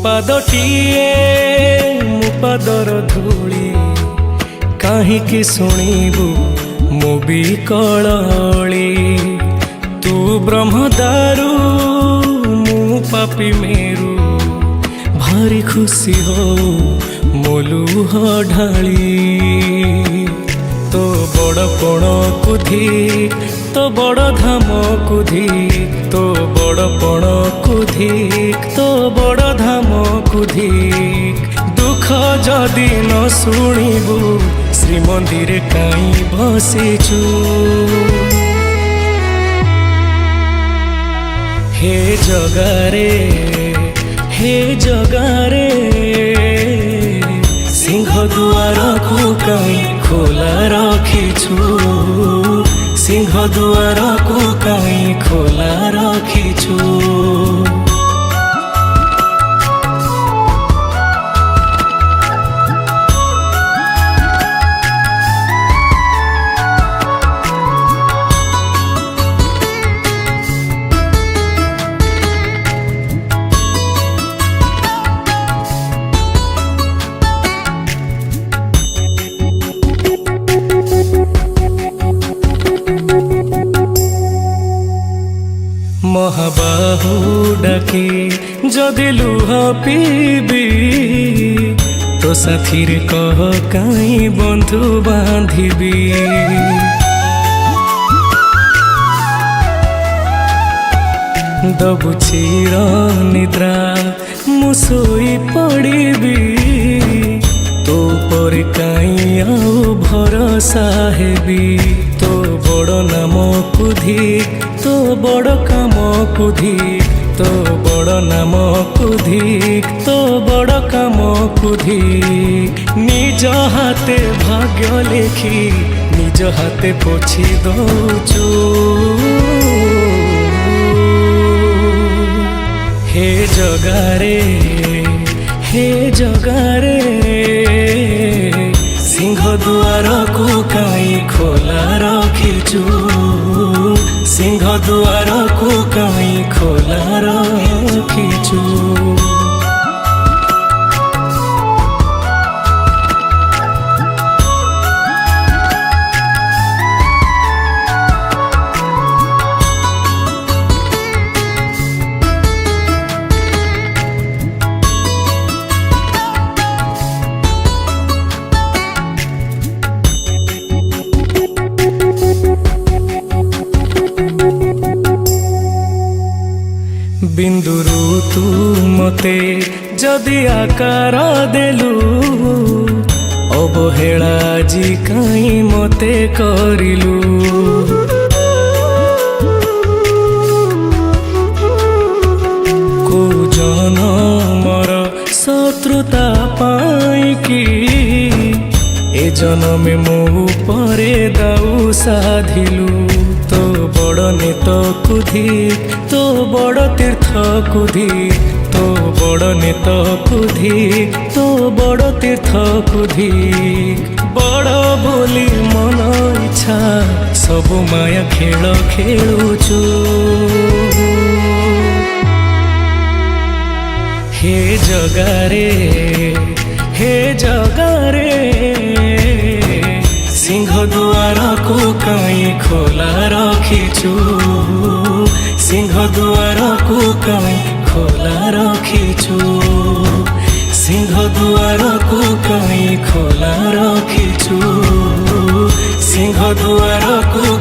ପାଦଟିଏ ମୋ ପାଦର ଧୂଳି କାହିଁକି ଶୁଣିବୁ ମୋ ବିକଳଳି। ତୁ ବ୍ରହ୍ମଦାରୁ ମୁଁ ପାପି ମେରୁ ଭାରି ଖୁସି ହଉ ମୋ ଲୁହ ଢାଳି। ତୋ ବଡ଼ପଣକୁ ଧିକ୍ ତୋ ବଡ଼ ଧାମକୁ ଧିକ୍ ତୋ ବଡ଼ପଣକୁ ଧିକ୍ ତୋ ବଡ଼ ଧାମକୁ ଧିକ୍। ଦୁଃଖ ଯଦି ନ ଶୁଣିବୁ ଶ୍ରୀମନ୍ଦିରେ କାହିଁ ବସିଛୁ। ହେ ଜଗାରେ ହେ ଜଗାରେ ସିଂହ ଦୁଆରକୁ କାହିଁ ଖୋଲା ରଖିଛୁ। ସିଂହ ଦୁଆରକୁ କାହିଁ ଖୋଲା ରଖିଛୁ। ମହାବାହୁ ଡାକି ଯଦି ଲୁହ ପିଇବି ତୋ ସାଥିରେ କହ କାହିଁ ବନ୍ଧୁ ବାନ୍ଧିବି। ଦବୁ ଚିର ନିଦ୍ରା ମୁଁ ଶୋଇ ପଡ଼ିବି। ତୋ ପରେ କାହିଁ ଆଉ ଭରସା ହେବି। ତୋ ବଡ଼ ନାମକୁ ଧିକ୍ ତୋ ବଡ଼ କାମକୁ ଧିକ୍ ତୋ ବଡ଼ ନାମକୁ ଧିକ୍ ତୋ ବଡ଼ କାମକୁ ଧିକ୍। ନିଜ ହାତେ ଭାଗ୍ୟ ଲେଖି ନିଜ ହାତେ ପୋଛି ଦଉଛୁ। ହେ ଜଗାରେ ହେ ଜଗାରେ ସିଂହ ଦୁଆରକୁ କାହିଁ ଖୋଲା ରଖିଛୁ। ସିଂହ ଦୁଆରକୁ କାହିଁ ଖୋଲା ରଖିଛୁ। ବିନ୍ଦୁରୁ ତୁ ମତେ ଯଦି ଆକାର ଦେଲୁ ଅବହେଳା ଆଜି କାହିଁ ମତେ କରିଲୁ। କୋଉ ଜନମର ଶତ୍ରୁତା ପାଇଁକି ଏ ଜନମେ ମୋ ଉପରେ ଦାଉ ସାଧିଲୁ। ତୋ ବଡ଼ ନେତକୁ ଧିକ୍ ତୋ ବଡ଼ ତୀର୍ଥକୁ ଧିକ୍ ତୋ ବଡ଼ ନେତକୁ ଧିକ୍ ତୋ ବଡ଼ ତୀର୍ଥକୁ ଧିକ୍। ବଡ଼ ବୋଲି ମନ ଇଚ୍ଛା ସବୁ ମାୟା ଖେଳ ଖେଳୁଛୁ। ହେ ଜଗାରେ ହେ ଜଗାରେ ସିଂହ ଦୁଆରକୁ କାହିଁ ଖୋଲା ରଖିଛୁ। ସିଂହ ଦୁଆରକୁ କାହିଁ ଖୋଲା ରଖିଛୁ। ସିଂହ ଦୁଆରକୁ କାହିଁ ଖୋଲା ରଖିଛୁ। ସିଂହ ଦୁଆରକୁ